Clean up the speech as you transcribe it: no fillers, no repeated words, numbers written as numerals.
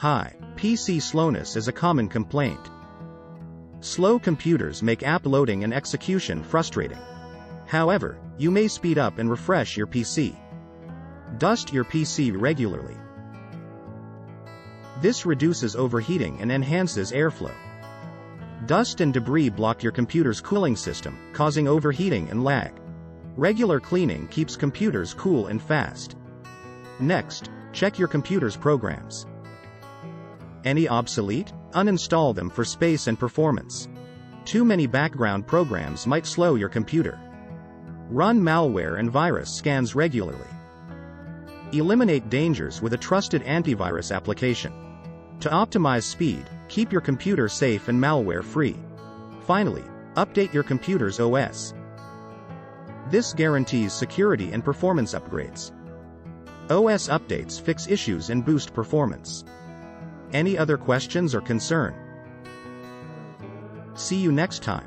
Hi, PC slowness is a common complaint. Slow computers make app loading and execution frustrating. However, you may speed up and refresh your PC. Dust your PC regularly. This reduces overheating and enhances airflow. Dust and debris block your computer's cooling system, causing overheating and lag. Regular cleaning keeps computers cool and fast. Next, check your computer's programs. Any obsolete? Uninstall them for space and performance. Too many background programs might slow your computer. Run malware and virus scans regularly. Eliminate dangers with a trusted antivirus application. To optimize speed, keep your computer safe and malware-free. Finally, update your computer's OS. This guarantees security and performance upgrades. OS updates fix issues and boost performance. Any other questions or concern? See you next time.